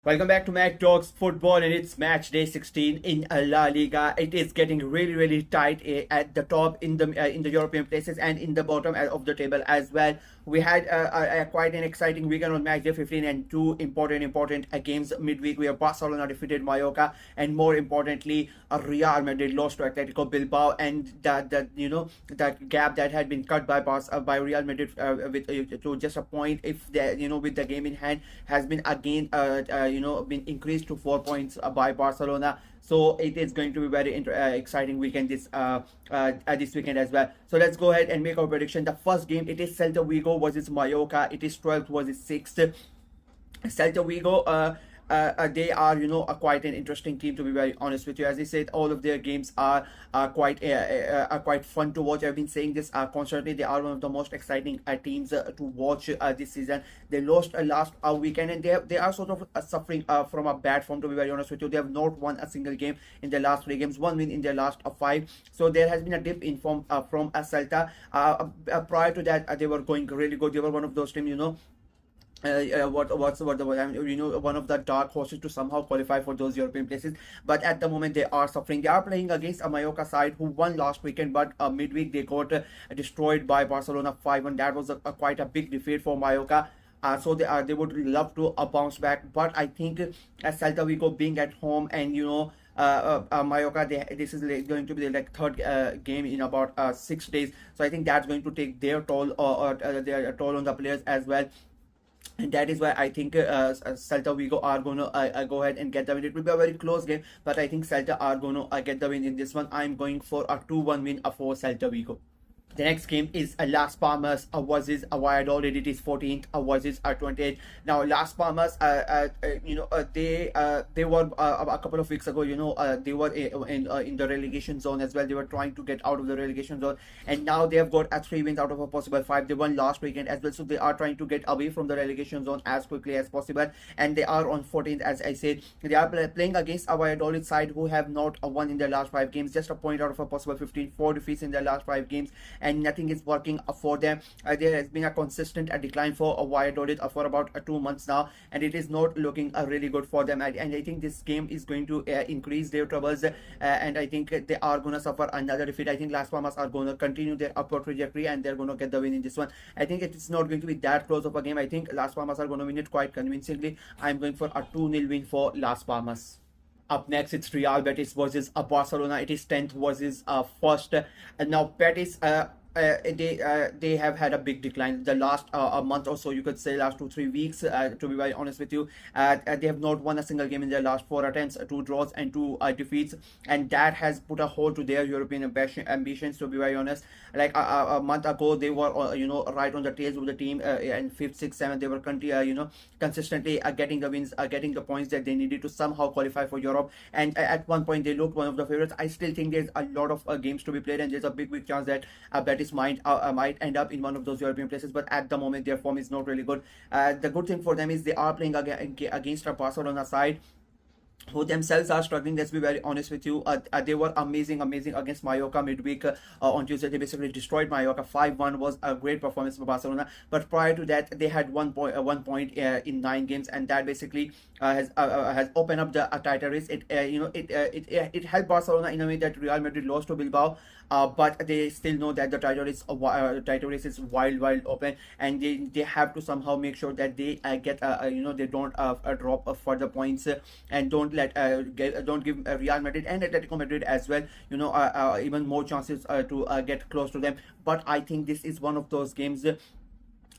Welcome back to Mac Talks Football, and it's match day 16 in La Liga. It is getting really tight at the top in the European places and in the bottom of the table as well. We had quite an exciting weekend on match day 15 and two important games midweek where Barcelona defeated Mallorca, and more importantly, Real Madrid lost to Atletico Bilbao, and that gap that had been cut by Real Madrid to just a point, if they with the game in hand, has been again been increased to 4 points by Barcelona. So it is going to be very exciting weekend this weekend as well. So let's go ahead and make our prediction. The first game, it is Celta Vigo versus Mallorca. It is 12th versus 6th. Celta Vigo, they are quite an interesting team, to be very honest with you. As I said, all of their games are quite fun to watch. I've been saying this constantly. They are one of the most exciting teams to watch this season. They lost last weekend, and they are sort of suffering from a bad form, to be very honest with you. They have not won a single game in their last 3 games, one win in their last 5. So there has been a dip in form from Celta. Prior to that, they were going really good. They were one of those teams, what's the word? I mean, one of the dark horses to somehow qualify for those European places. But at the moment, they are suffering. They are playing against a Mallorca side who won last weekend, but midweek they got destroyed by Barcelona 5-1. That was quite a big defeat for Mallorca. So they would love to bounce back, but I think as Celta Vigo being at home, and Mallorca, this is going to be the third game in about 6 days. So I think that's going to take their toll, or their toll on the players as well. And that is why I think Celta Vigo are going to go ahead and get the win. It will be a very close game, but I think Celta are going to get the win in this one. I'm going for a 2-1 win for Celta Vigo. The next game is Las Palmas versus Valladolid. It is 14th versus 28th. Now Las Palmas, they were a couple of weeks ago. They were in the relegation zone as well. They were trying to get out of the relegation zone, and now they have got 3 wins out of a possible 5. They won last weekend as well, so they are trying to get away from the relegation zone as quickly as possible. And they are on 14th, as I said. They are playing against a Valladolid side who have not won in their last 5 games, just a point out of a possible 15. 4 defeats in their last 5 games. And nothing is working for them. There has been a consistent decline for Valladolid for about 2 months now, and it is not looking really good for them. And I think this game is going to increase their troubles, and I think they are going to suffer another defeat. I think Las Palmas are going to continue their upward trajectory, and they're going to get the win in this one. I think it's not going to be that close of a game. I think Las Palmas are going to win it quite convincingly. I'm going for a 2-0 win for Las Palmas. Up next, it's Real Betis versus Barcelona. It is 10th versus 1st. And now Betis, they have had a big decline the last a month or so, you could say last 2-3 weeks, to be very honest with you. They have not won a single game in their last 4 attempts, 2 draws and 2 defeats, and that has put a hold to their European ambitions, to be very honest. Like a month ago, they were right on the tails of the team, and 5th, 6th, 7th, they were consistently getting the wins, getting the points that they needed to somehow qualify for Europe. And at one point they looked one of the favorites. I still think there's a lot of games to be played, and there's a big chance that Betis might end up in one of those European places. But at the moment, their form is not really good. The good thing for them is they are playing against a Barcelona side who themselves are struggling. Let's be very honest with you. They were amazing against Mallorca midweek on Tuesday. They basically destroyed Mallorca. 5-1 was a great performance for Barcelona. But prior to that, they had 1 point in 9 games, and that basically has opened up the title race. It helped Barcelona in a way that Real Madrid lost to Bilbao. But they still know that the title race is wide open, and they have to somehow make sure that they get they don't drop further points, and don't give Real Madrid and Atletico Madrid as well even more chances to get close to them. But I think this is one of those games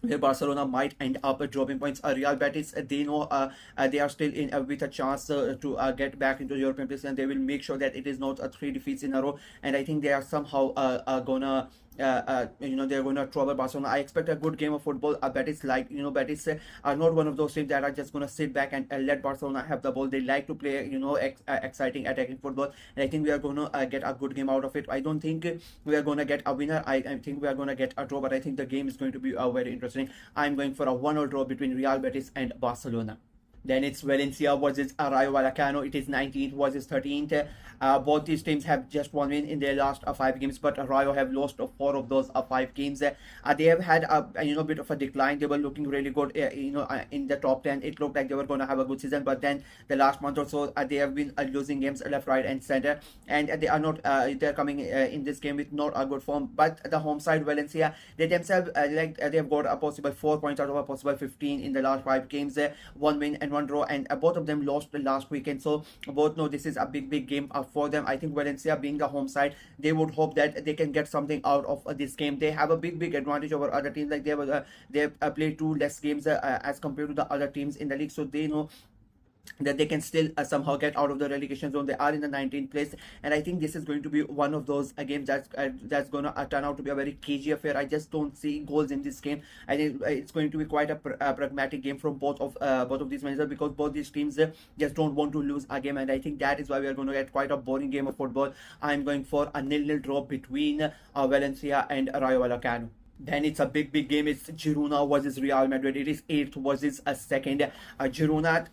where Barcelona might end up dropping points. Real Betis, they know they are still in with a chance to get back into the European place, and they will make sure that it is not 3 defeats in a row. And I think they are somehow gonna they're going to trouble Barcelona. I expect a good game of football. Betis, Betis are not one of those teams that are just going to sit back and let Barcelona have the ball. They like to play exciting attacking football, and I think we are going to get a good game out of it. I don't think we are going to get a winner. I think we are going to get a draw, but I think the game is going to be very interesting. I'm going for a 1-0 draw between Real Betis and Barcelona. Then it's Valencia versus Rayo Vallecano. It is 19th versus 13th. Both these teams have just one win in their last 5 games, but Rayo have lost 4 of those 5 games. They have had a bit of a decline. They were looking really good, in the top 10. It looked like they were going to have a good season, but then the last month or so, they have been losing games left, right, and center, and they are not. They're coming in this game with not a good form. But the home side Valencia, they themselves they have got a possible 4 points out of a possible 15 in the last 5 games. 1 win and 1 draw, and both of them lost the last weekend. So both know this is a big game for them. I think Valencia, being the home side, they would hope that they can get something out of this game. They have a big advantage over other teams. Like they played 2 less games as compared to the other teams in the league, so they know that they can still somehow get out of the relegation zone. They are in the 19th place, and I think this is going to be one of those games that's going to turn out to be a very cagey affair. I just don't see goals in this game. I think it's going to be quite a pragmatic game from both of these managers, because both these teams just don't want to lose a game, and I think that is why we are going to get quite a boring game of football. I'm going for a 0-0 draw between Valencia and Rayo Vallecano. Then it's a big game. It's Girona versus Real Madrid. It is 8th versus a 2nd. Girona,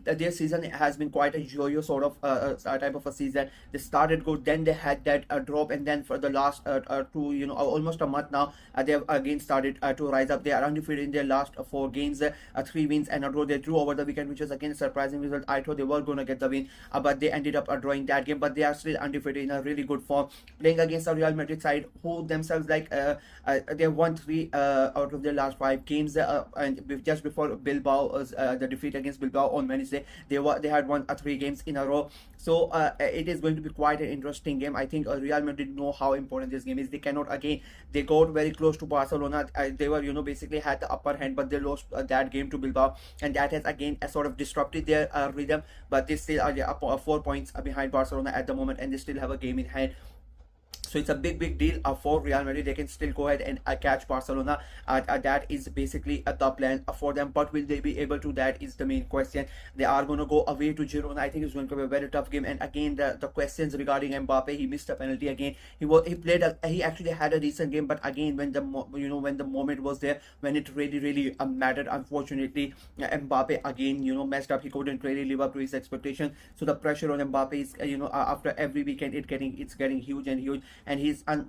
their season has been quite a yo-yo sort of type of a season. They started good, then they had that drop, and then for the last almost a month now, they have again started to rise up. They are undefeated in their last 4 games, 3 wins and a draw. They drew over the weekend, which was again a surprising result. I thought they were going to get the win, but they ended up drawing that game. But they are still undefeated in a really good form, playing against a Real Madrid side who themselves they have won 3 out of their last 5 games, and just before Bilbao, the defeat against Bilbao on Wednesday, they had won 3 games in a row. So it is going to be quite an interesting game. I think Real Madrid know how important this game is. They cannot again. They got very close to Barcelona. They were basically had the upper hand, but they lost that game to Bilbao, and that has again sort of disrupted their rhythm. But they still are 4 points behind Barcelona at the moment, and they still have a game in hand. So it's a big deal for Real Madrid. They can still go ahead and catch Barcelona. That is basically the plan for them. But will they be able to? That is the main question. They are going to go away to Girona. I think it's going to be a very tough game. And again, the questions regarding Mbappe. He missed a penalty again. He actually had a decent game, but again, when the moment was there, when it really mattered, unfortunately, Mbappe again messed up. He couldn't really live up to his expectation. So the pressure on Mbappe is after every weekend it's getting huge and huge. And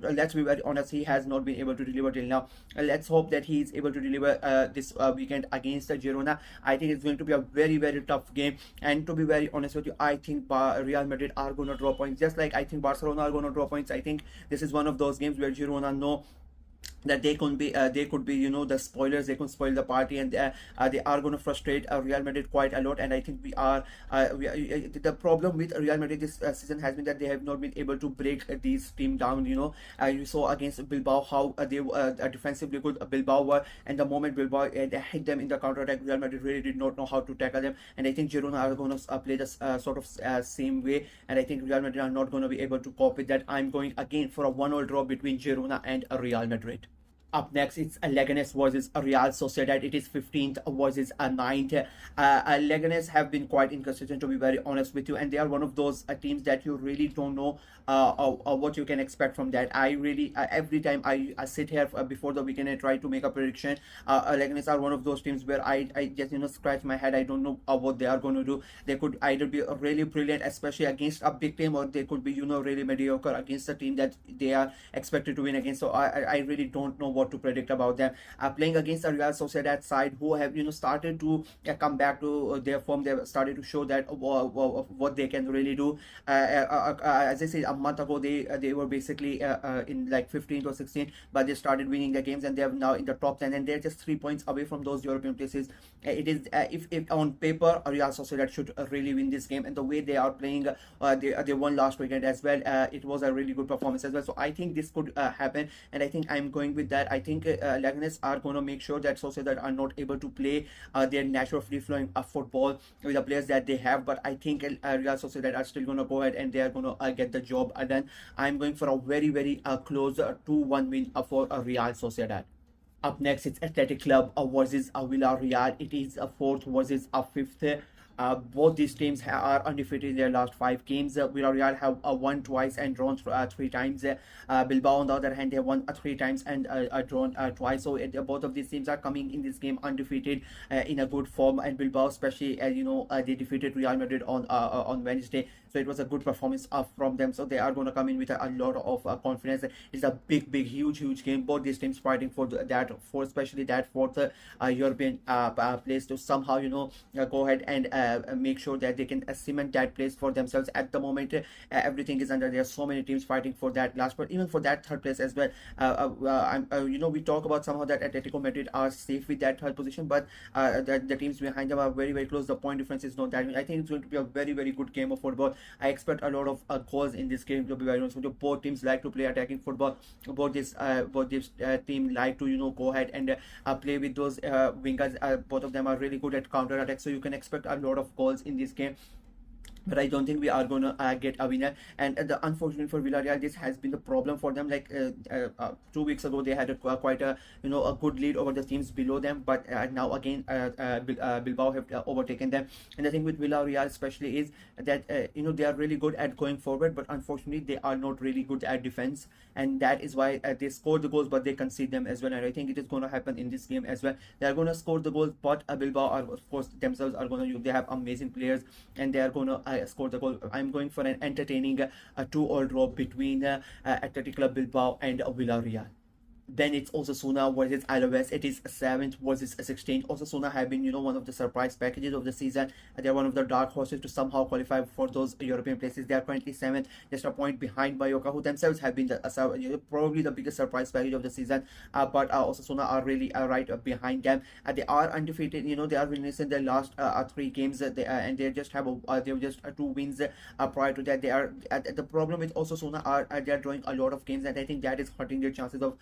let's be very honest, he has not been able to deliver till now. Let's hope that he is able to deliver this weekend against Girona. I think it's going to be a very tough game, and to be very honest with you, I think Real Madrid are going to draw points, just like I think Barcelona are going to draw points. I think this is one of those games where Girona know that they could be the spoilers. They could spoil the party, and they are going to frustrate Real Madrid quite a lot. And I think we are the problem with Real Madrid this season has been that they have not been able to break these team down. You saw against Bilbao how they defensively good Bilbao were, and the moment Bilbao hit them in the counter attack, Real Madrid really did not know how to tackle them. And I think Girona are going to play the sort of same way, and I think Real Madrid are not going to be able to cope with that. I'm going again for a 1-1 draw between Girona and Real Madrid. Up next, it's Leganes versus Real Sociedad. It is 15th versus 9th. Leganes have been quite inconsistent, to be very honest with you, and they are one of those teams that you really don't know what you can expect from that. I really every time I sit here before the weekend and try to make a prediction, Leganes are one of those teams where I just scratch my head. I don't know what they are going to do. They could either be really brilliant, especially against a big team, or they could be really mediocre against a team that they are expected to win against. So I really don't know what to predict about them. Playing against a Real Sociedad side who have started to come back to their form. They have started to show that what they can really do. As I said, a month ago they were basically in like 15th or 16th, but they started winning the games, and they are now in the top 10, and they're just 3 points away from those European places. It is if on paper Real Sociedad should really win this game, and the way they are playing, they won last weekend as well. It was a really good performance as well. So I think this could happen, and I think I'm going with that. I think Leganes are going to make sure that Sociedad are not able to play their natural free-flowing football with the players that they have. But I think Real Sociedad are still going to go ahead, and they are going to get the job done. I'm going for a very close 2-1 win for Real Sociedad. Up next, it's Athletic Club versus Villarreal. It is a 4th versus a 5th. Both these teams are undefeated in their last 5 games. Villarreal have won twice and drawn 3 times. Bilbao, on the other hand, they have won 3 times and drawn twice. So both of these teams are coming in this game undefeated, in a good form. And Bilbao, especially, as you know, they defeated Real Madrid on Wednesday. So it was a good performance from them. So they are going to come in with a lot of confidence. It's a big, huge game. Both these teams fighting for for especially that fourth European place, to somehow, go ahead and make sure that they can cement that place for themselves. At the moment, everything is under there. So many teams fighting for that last, but even for that third place as well. We talk about somehow that Atletico Madrid are safe with that third position, but the teams behind them are very close. The point difference is not that much. I think it's going to be a very good game of football. I expect a lot of goals in this game, to be very honest with you. Both teams like to play attacking football. Both this team like to, go ahead and play with those wingers. Both of them are really good at counter attack, so you can expect a lot of goals in this game. But I don't think we are gonna get a winner. And unfortunately for Villarreal, this has been the problem for them. Like 2 weeks ago, they had quite a a good lead over the teams below them. But now again, Bilbao have overtaken them. And the thing with Villarreal especially is that they are really good at going forward, but unfortunately they are not really good at defense. And that is why they score the goals, but they concede them as well. And I think it is going to happen in this game as well. They are going to score the goals, but Bilbao are, of course, themselves are going to. They have amazing players, and they are going to score the goal. I'm going for an entertaining 2-all draw between Athletic Club Bilbao and Villarreal. Then it's Osasuna versus Alaves. It is 7th versus 16th. Osasuna have been, one of the surprise packages of the season. They're one of the dark horses to somehow qualify for those European places. They are currently 7th, just a point behind Mallorca, who themselves have been probably the biggest surprise package of the season. But Osasuna are really right behind them. They are undefeated. They are winners in their last 3 games. And they just have they have just 2 wins prior to that. They are the problem with Osasuna are they are drawing a lot of games, and I think that is hurting their chances of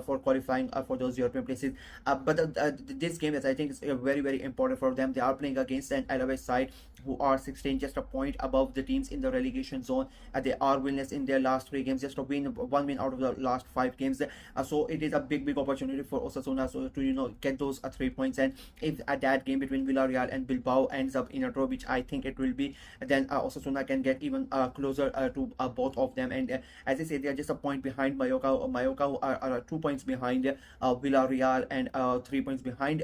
for qualifying for those European places. But this game, is I think, is very important for them. They are playing against an Alaves side who are 16, just a point above the teams in the relegation zone. They are winless in their last 3 games, just one win out of the last 5 games. So it is a big opportunity for Osasuna to get those 3 points. And if that game between Villarreal and Bilbao ends up in a draw, which I think it will be, then Osasuna can get even closer to both of them. And as I said, they are just a point behind Mallorca. Mallorca are 2 points behind Villarreal and 3 points behind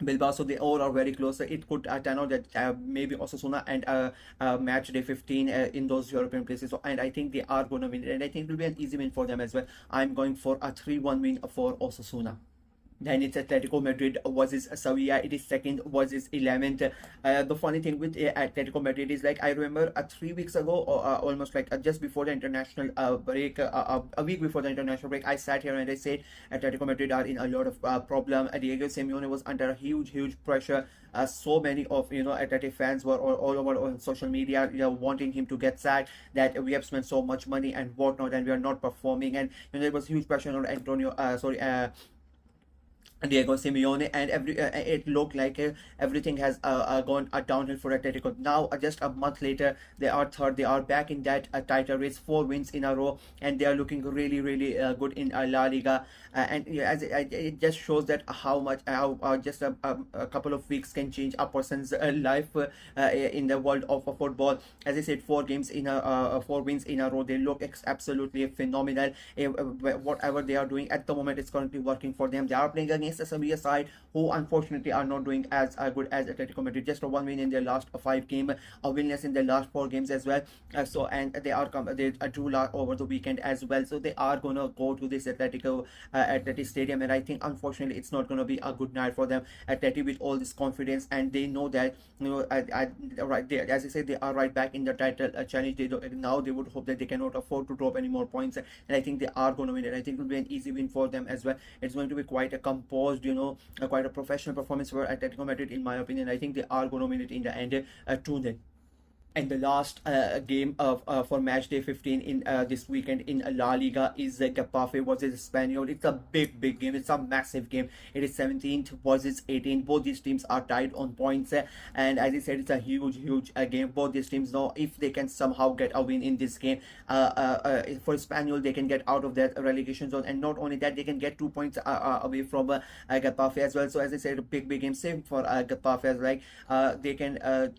Bilbao, so they all are very close. So it could turn out that maybe Osasuna and Matchday 15 in those European places. So, and I think they are going to win, and I think it will be an easy win for them as well. I'm going for a 3-1 win for Osasuna. Then it's Atletico Madrid versus Sevilla. It is 2nd versus 11th. The funny thing with Atletico Madrid is, like, I remember 3 weeks ago, or almost like just before the international break, a week before the international break, I sat here and I said Atletico Madrid are in a lot of problem. Diego Simeone was under a huge pressure. So many of Atleti fans were all over on social media, wanting him to get sacked. That we have spent so much money and whatnot, and we are not performing. And there was huge pressure on Diego Simeone, and it looked like everything has gone downhill for Atletico. Now, just a month later, they are third. They are back in that title race, 4 wins in a row, and they are looking really good in La Liga. And as it just shows that how just a couple of weeks can change a person's life in the world of football. As I said, 4 wins in a row. They look absolutely phenomenal. Whatever they are doing at the moment is currently working for them. They are playing against the Sevilla side, who unfortunately are not doing as good as Atletico Madrid. Just a 1 win in their last 5 games, a winless in their last 4 games as well. And they drew over the weekend as well. So they are gonna go to this Atleti Stadium, and I think unfortunately it's not gonna be a good night for them. Atleti with all this confidence, and they know that right there, as I said, they are right back in the title challenge. Now they would hope that they cannot afford to drop any more points, and I think they are gonna win it. I think it will be an easy win for them as well. It's going to be quite a composed, quite a professional performance for Atletico Madrid, in my opinion. I think they are going to win it in the end, 2-0. And the last game of for match day 15 in this weekend in La Liga is Getafe versus Espanyol. It's a big game. It's a massive game. It is 17th versus 18th. Both these teams are tied on points, and as I said, it's a huge game. Both these teams know if they can somehow get a win in this game. For Espanyol, they can get out of that relegation zone, and not only that, they can get 2 points away from Getafe as well. So as I said, a big game. Same for Getafe as well. They can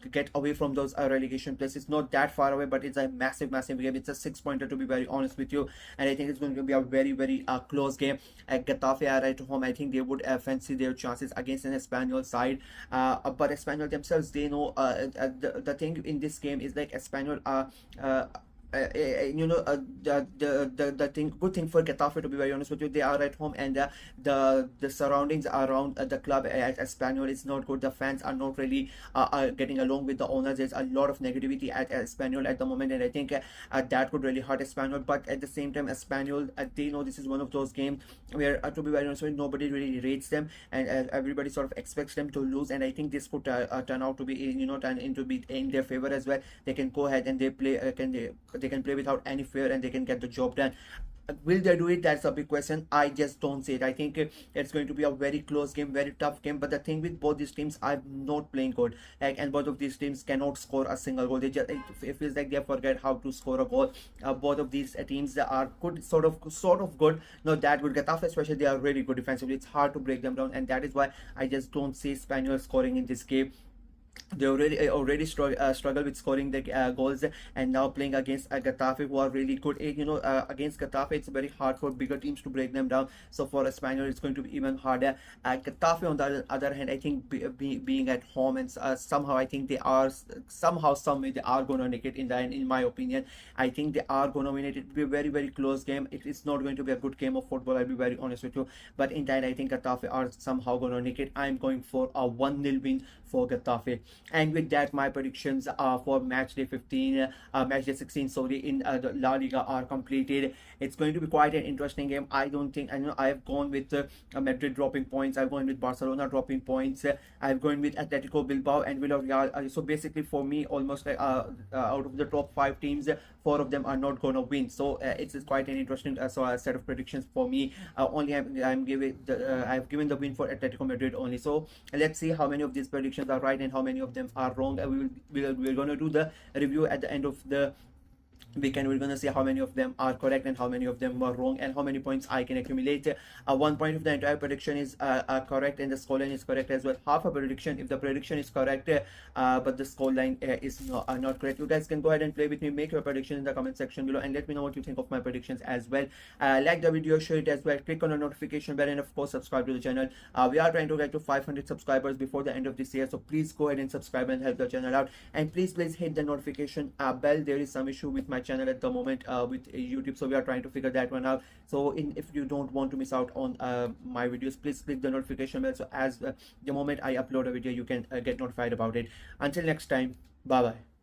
get away from those relegation place. It's not that far away, but it's a massive game. It's a 6-pointer, to be very honest with you, and I think it's going to be a very close game. Getafe are at home. I think they would fancy their chances against an Espanyol side, but Espanyol themselves, they know the thing in this game is like Espanyol the thing, good thing for Getafe, to be very honest with you, they are at home, and the surroundings around the club at Espanyol is not good. The fans are not really getting along with the owners. There's a lot of negativity at Espanyol at the moment, and I think that could really hurt Espanyol. But at the same time, Espanyol, they know this is one of those games where, to be very honest with you, nobody really rates them, and everybody sort of expects them to lose. And I think this could turn out to be, turn into be in their favor as well. They can go ahead and they play, they can play without any fear, and they can get the job done. Will they do it? That's a big question. I just don't see it. I think it's going to be a very close game, very tough game. But the thing with both these teams are not playing good, and both of these teams cannot score a single goal. They just, it feels like they forget how to score a goal. Both of these teams are good, sort of good, not that good. Getafe especially, they are really good defensively. It's hard to break them down, and that is why I just don't see Spaniel scoring in this game. They already struggle with scoring the goals, and now playing against Getafe, who are really good. Against Getafe, it's very hard for bigger teams to break them down. So for Espanyol, it's going to be even harder. Getafe, on the other hand, I think being at home, and somehow I think they are some way they are going to nick it. In my opinion, I think they are going to win it. It will be a very close game. It is not going to be a good game of football, I'll be very honest with you. But in that, I think Getafe are somehow going to nick it. I'm going for a 1-0 win for Getafe. And with that, my predictions for match day 15, match day 16, sorry, in the La Liga are completed. It's going to be quite an interesting game. I know I have gone with Madrid dropping points. I've gone with Barcelona dropping points. I've gone with Atletico Bilbao and Villarreal. So basically, for me, almost out of the top 5 teams, 4 of them are not going to win. So it's quite an interesting set of predictions for me. Only I've given the win for Atletico Madrid only. So let's see how many of these predictions are right and how many of them are wrong. We're going to do the review at the end of the weekend. We're going to see how many of them are correct and how many of them were wrong, and how many points I can accumulate. 1 point of the entire prediction is correct, and the scoreline is correct as well. Half a prediction if the prediction is correct, but the scoreline is not correct. You guys can go ahead and play with me. Make your prediction in the comment section below, and let me know what you think of my predictions as well. Like the video, share it as well, click on the notification bell, and of course subscribe to the channel. We are trying to get to 500 subscribers before the end of this year, so please go ahead and subscribe and help the channel out. And please hit the notification bell. There is some issue with my channel at the moment with YouTube, so we are trying to figure that one out. So if you don't want to miss out on my videos, please click the notification bell, so as the moment I upload a video, you can get notified about it. Until next time, bye bye.